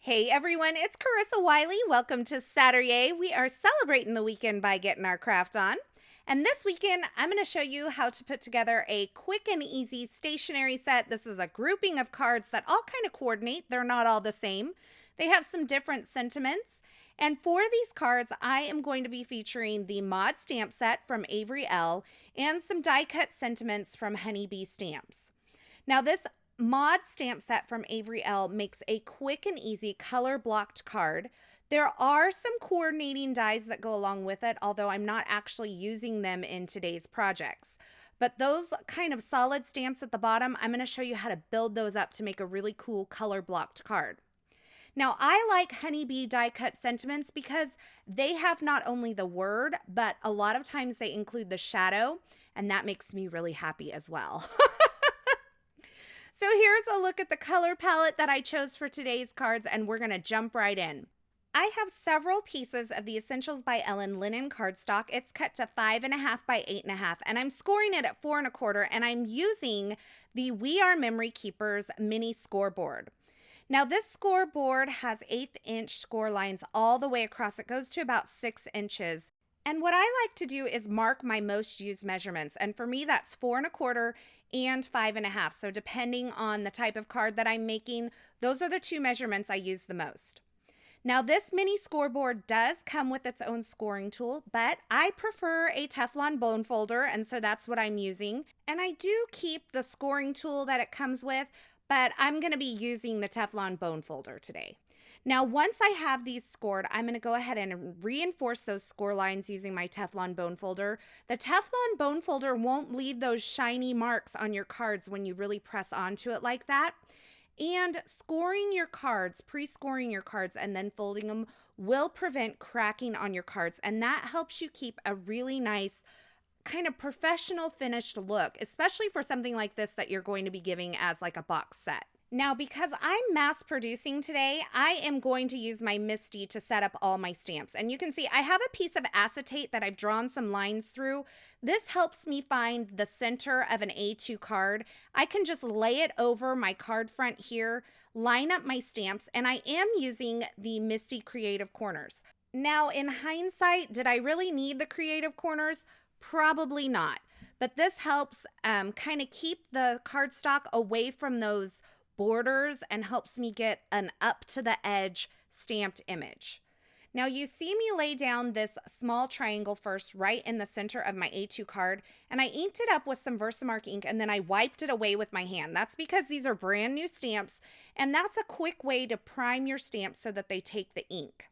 Hey everyone, it's Carissa Wiley. Welcome to SaturYAY. We are celebrating the weekend by getting our craft on. And this weekend, I'm going to show you how to put together a quick and easy stationery set. This is a grouping of cards that all kind of coordinate. They're not all the same. They have some different sentiments. And for these cards, I am going to be featuring the Mod Stamp set from Avery Elle and some die cut sentiments from Honeybee Stamps. Now this Mod Stamp set from Avery Elle makes a quick and easy color blocked card. There are some coordinating dies that go along with it, although I'm not actually using them in today's projects. But those kind of solid stamps at the bottom, I'm going to show you how to build those up to make a really cool color blocked card. Now, I like Honeybee die cut sentiments because they have not only the word, but a lot of times they include the shadow, and that makes me really happy as well. So here's a look at the color palette that I chose for today's cards, and we're going to jump right in. I have several pieces of the Essentials by Ellen linen cardstock. It's cut to 5.5 by 8.5, and I'm scoring it at 4 1/4, and I'm using the We Are Memory Keepers mini scoreboard. Now this scoreboard has 1/8 inch score lines all the way across. It goes to about 6 inches. And what I like to do is mark my most used measurements. And for me, that's 4 1/4 and 5.5. So depending on the type of card that I'm making, those are the two measurements I use the most. Now this mini scoreboard does come with its own scoring tool, but I prefer a Teflon bone folder, and so that's what I'm using. And I do keep the scoring tool that it comes with, but I'm going to be using the Teflon bone folder today. Now, once I have these scored, I'm going to go ahead and reinforce those score lines using my Teflon bone folder. The Teflon bone folder won't leave those shiny marks on your cards when you really press onto it like that. And scoring your cards, pre-scoring your cards, and then folding them will prevent cracking on your cards. And that helps you keep a really nice kind of professional finished look, especially for something like this that you're going to be giving as like a box set. Now, because I'm mass producing today, I am going to use my MISTI to set up all my stamps. And you can see I have a piece of acetate that I've drawn some lines through. This helps me find the center of an A2 card. I can just lay it over my card front here, line up my stamps, and I am using the MISTI Creative Corners. Now, in hindsight, did I really need the Creative Corners? Probably not. But this helps kind of keep the cardstock away from those borders and helps me get an up to the edge stamped image. Now you see me lay down this small triangle first right in the center of my A2 card, and I inked it up with some Versamark ink, and then I wiped it away with my hand. That's because these are brand new stamps, and that's a quick way to prime your stamps so that they take the ink.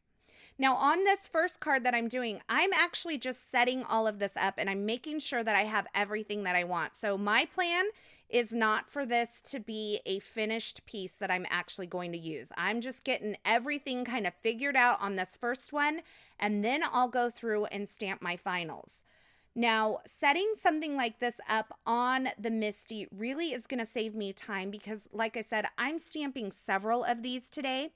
Now on this first card that I'm doing, I'm actually just setting all of this up, and I'm making sure that I have everything that I want. So my plan is not for this to be a finished piece that I'm actually going to use. I'm just getting everything kind of figured out on this first one, and then I'll go through and stamp my finals. Now, setting something like this up on the MISTI really is going to save me time because, like I said, I'm stamping several of these today.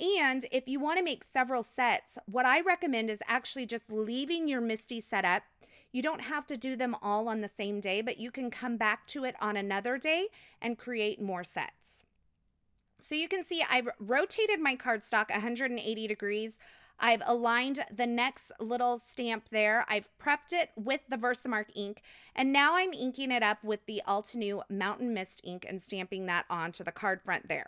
And if you want to make several sets, what I recommend is actually just leaving your MISTI set up. You don't have to do them all on the same day, but you can come back to it on another day and create more sets. So you can see I've rotated my cardstock 180 degrees. I've aligned the next little stamp there. I've prepped it with the Versamark ink, and now I'm inking it up with the Altenew Mountain Mist ink and stamping that onto the card front there.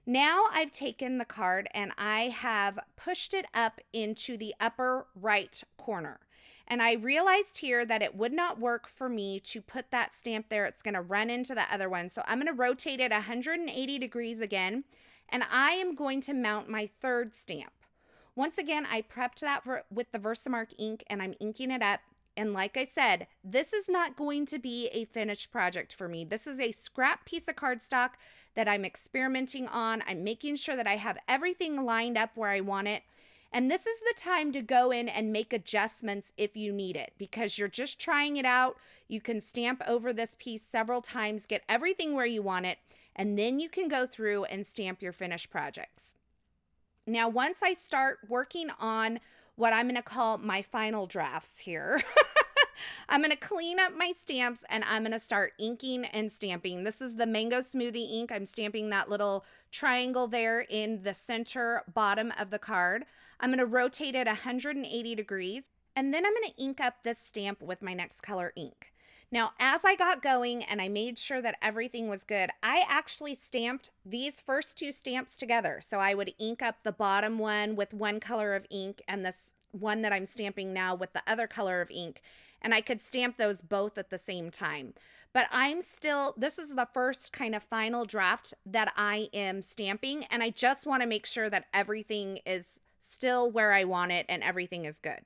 Now I've taken the card and I have pushed it up into the upper right corner. And I realized here that it would not work for me to put that stamp there. It's going to run into the other one. So I'm going to rotate it 180 degrees again. And I am going to mount my third stamp. Once again, I prepped that with the Versamark ink and I'm inking it up. And like I said, this is not going to be a finished project for me. This is a scrap piece of cardstock that I'm experimenting on. I'm making sure that I have everything lined up where I want it. And this is the time to go in and make adjustments if you need it, because you're just trying it out. You can stamp over this piece several times, get everything where you want it, and then you can go through and stamp your finished projects. Now, once I start working on what I'm going to call my final drafts here, I'm going to clean up my stamps and I'm going to start inking and stamping. This is the Mango Smoothie ink. I'm stamping that little triangle there in the center bottom of the card. I'm going to rotate it 180 degrees, and then I'm going to ink up this stamp with my next color ink. Now, as I got going and I made sure that everything was good, I actually stamped these first two stamps together. So I would ink up the bottom one with one color of ink and this one that I'm stamping now with the other color of ink. And I could stamp those both at the same time. But this is the first kind of final draft that I am stamping. And I just want to make sure that everything is still where I want it and everything is good.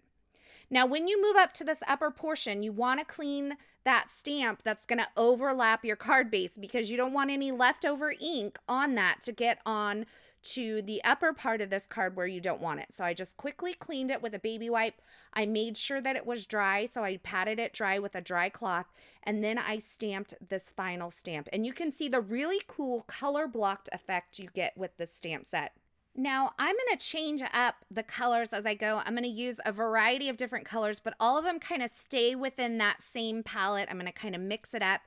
Now, when you move up to this upper portion, you want to clean that stamp that's going to overlap your card base because you don't want any leftover ink on that to get on to the upper part of this card where you don't want it. So I just quickly cleaned it with a baby wipe. I made sure that it was dry, so I patted it dry with a dry cloth, and then I stamped this final stamp. And you can see the really cool color blocked effect you get with this stamp set. Now, I'm going to change up the colors as I go. I'm going to use a variety of different colors, but all of them kind of stay within that same palette. I'm going to kind of mix it up.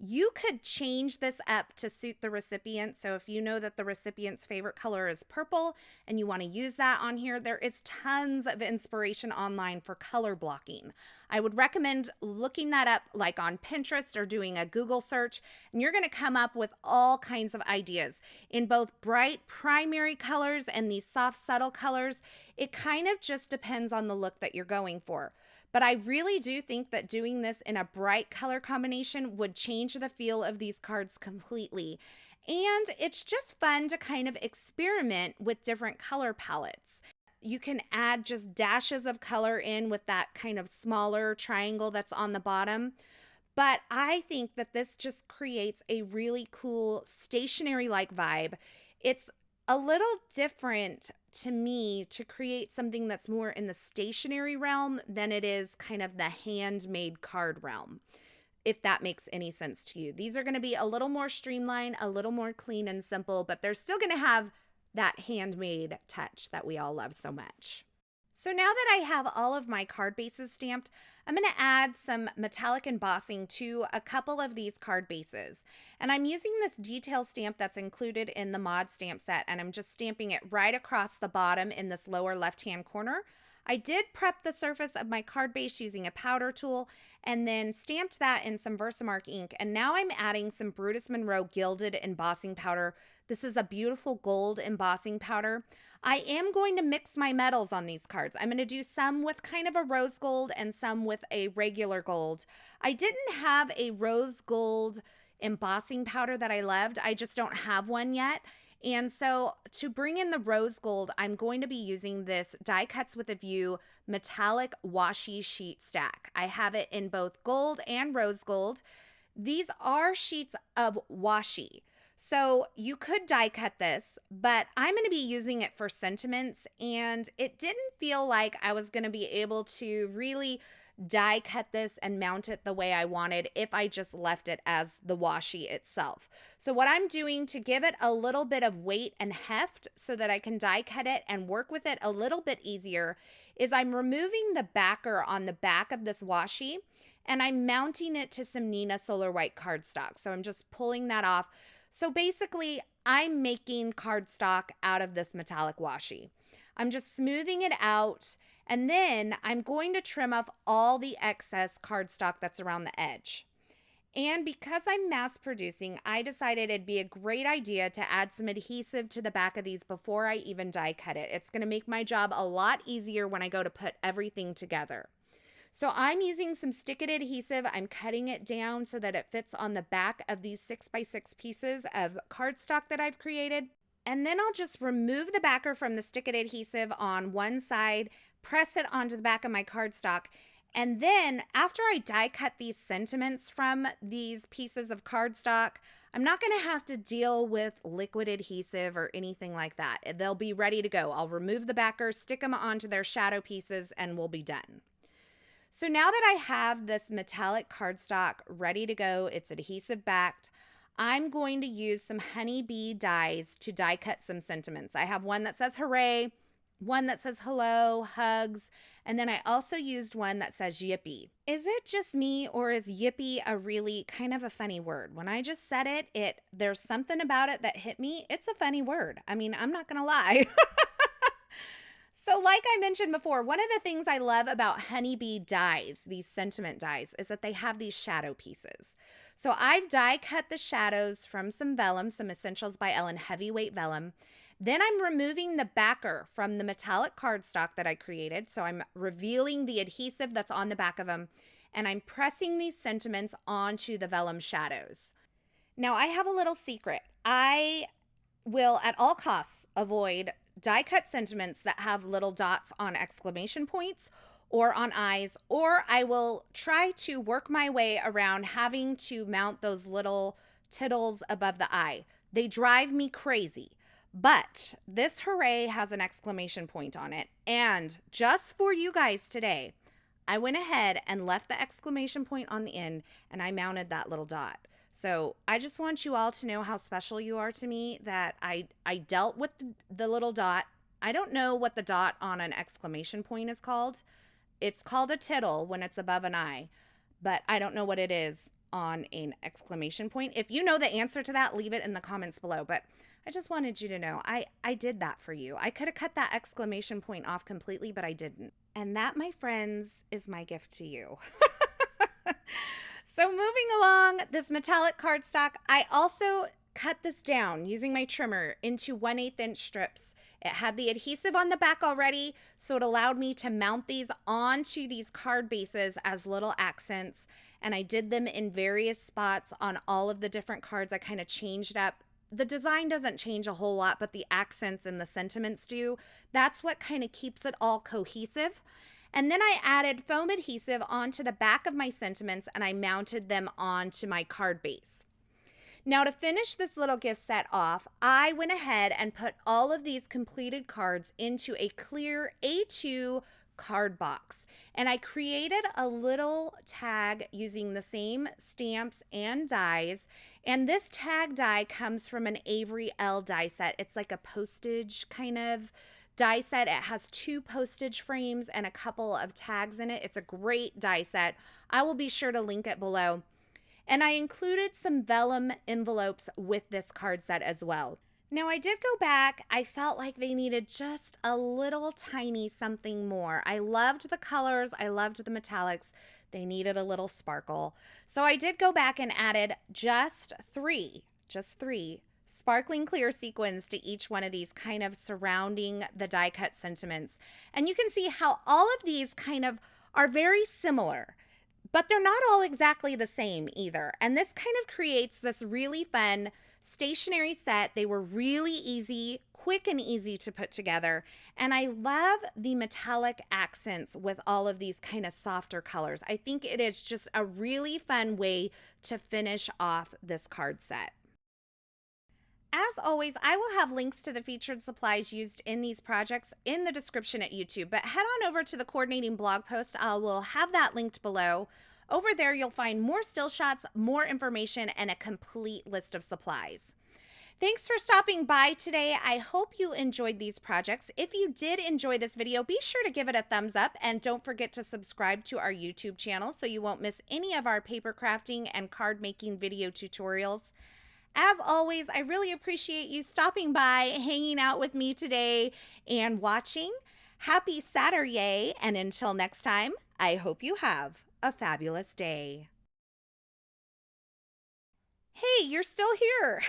You could change this up to suit the recipient. So if you know that the recipient's favorite color is purple and you want to use that on here, there is tons of inspiration online for color blocking. I would recommend looking that up like on Pinterest or doing a Google search, and you're going to come up with all kinds of ideas in both bright primary colors and these soft subtle colors. It kind of just depends on the look that you're going for. But I really do think that doing this in a bright color combination would change the feel of these cards completely. And it's just fun to kind of experiment with different color palettes. You can add just dashes of color in with that kind of smaller triangle that's on the bottom. But I think that this just creates a really cool stationery-like vibe. It's a little different to me to create something that's more in the stationery realm than it is kind of the handmade card realm, if that makes any sense to you. These are going to be a little more streamlined, a little more clean and simple, but they're still going to have that handmade touch that we all love so much. So now that I have all of my card bases stamped, I'm going to add some metallic embossing to a couple of these card bases. And I'm using this detail stamp that's included in the mod stamp set, and I'm just stamping it right across the bottom in this lower left-hand corner. I did prep the surface of my card base using a powder tool and then stamped that in some Versamark ink. And now I'm adding some Brutus Monroe Gilded embossing powder. This is a beautiful gold embossing powder. I am going to mix my metals on these cards. I'm going to do some with kind of a rose gold and some with a regular gold. I didn't have a rose gold embossing powder that I loved. I just don't have one yet. And so to bring in the rose gold, I'm going to be using this Die Cuts with a View metallic washi sheet stack. I have it in both gold and rose gold. These are sheets of washi. So you could die cut this, but I'm going to be using it for sentiments, and it didn't feel like I was going to be able to really die cut this and mount it the way I wanted if I just left it as the washi itself. So what I'm doing to give it a little bit of weight and heft so that I can die cut it and work with it a little bit easier is I'm removing the backer on the back of this washi, and I'm mounting it to some Neenah Solar White cardstock. So I'm just pulling that off. So basically, I'm making cardstock out of this metallic washi. I'm just smoothing it out, and then I'm going to trim off all the excess cardstock that's around the edge. And because I'm mass producing, I decided it'd be a great idea to add some adhesive to the back of these before I even die cut it. It's going to make my job a lot easier when I go to put everything together. So I'm using some stick-it adhesive. I'm cutting it down so that it fits on the back of these 6x6 pieces of cardstock that I've created. And then I'll just remove the backer from the stick-it adhesive on one side, press it onto the back of my cardstock. And then after I die cut these sentiments from these pieces of cardstock, I'm not going to have to deal with liquid adhesive or anything like that. They'll be ready to go. I'll remove the backer, stick them onto their shadow pieces, and we'll be done. So now that I have this metallic cardstock ready to go, it's adhesive backed, I'm going to use some honeybee dies to die cut some sentiments. I have one that says hooray, one that says hello, hugs, and then I also used one that says yippee. Is it just me, or is yippee a really kind of a funny word? When I just said it, there's something about it that hit me. It's a funny word. I mean, I'm not gonna lie. So like I mentioned before, one of the things I love about honeybee dies, these sentiment dies, is that they have these shadow pieces. So I've die cut the shadows from some vellum, some Essentials by Ellen heavyweight vellum. Then I'm removing the backer from the metallic cardstock that I created. So I'm revealing the adhesive that's on the back of them, and I'm pressing these sentiments onto the vellum shadows. Now I have a little secret. I will at all costs avoid die cut sentiments that have little dots on exclamation points or on eyes, or I will try to work my way around having to mount those little tittles above the eye. They drive me crazy. But this hooray has an exclamation point on it. And just for you guys today, I went ahead and left the exclamation point on the end, and I mounted that little dot. So I just want you all to know how special you are to me, that I dealt with the little dot. I don't know what the dot on an exclamation point is called. It's called a tittle when it's above an eye, but I don't know what it is on an exclamation point. If you know the answer to that, leave it in the comments below. But I just wanted you to know I did that for you. I could have cut that exclamation point off completely, but I didn't. And that, my friends, is my gift to you. So moving along this metallic cardstock, I also cut this down using my trimmer into 1/8 inch strips. It had the adhesive on the back already, so it allowed me to mount these onto these card bases as little accents. And I did them in various spots on all of the different cards. I kind of changed up. The design doesn't change a whole lot, but the accents and the sentiments do. That's what kind of keeps it all cohesive. And then I added foam adhesive onto the back of my sentiments, and I mounted them onto my card base. Now to finish this little gift set off, I went ahead and put all of these completed cards into a clear A2 card box. And I created a little tag using the same stamps and dies. And this tag die comes from an Avery Elle die set. It's like a postage kind of die set. It has 2 postage frames and a couple of tags in it. It's a great die set. I will be sure to link it below. And I included some vellum envelopes with this card set as well. Now I did go back. I felt like they needed just a little tiny something more. I loved the colors. I loved the metallics. They needed a little sparkle. So I did go back and added just three sparkling clear sequins to each one of these, kind of surrounding the die cut sentiments. And you can see how all of these kind of are very similar, but they're not all exactly the same either. And this kind of creates this really fun stationery set. They were really easy, quick and easy to put together. And I love the metallic accents with all of these kind of softer colors. I think it is just a really fun way to finish off this card set. As always, I will have links to the featured supplies used in these projects in the description at YouTube, but head on over to the coordinating blog post. I will have that linked below. Over there, you'll find more still shots, more information, and a complete list of supplies. Thanks for stopping by today. I hope you enjoyed these projects. If you did enjoy this video, be sure to give it a thumbs up, and don't forget to subscribe to our YouTube channel so you won't miss any of our paper crafting and card making video tutorials. As always, I really appreciate you stopping by, hanging out with me today, and watching. Happy SaturYAY, and until next time, I hope you have a fabulous day. Hey, you're still here.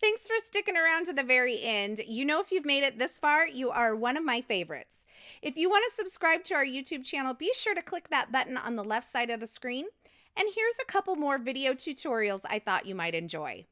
Thanks for sticking around to the very end. You know, if you've made it this far, you are one of my favorites. If you want to subscribe to our YouTube channel, be sure to click that button on the left side of the screen. And here's a couple more video tutorials I thought you might enjoy.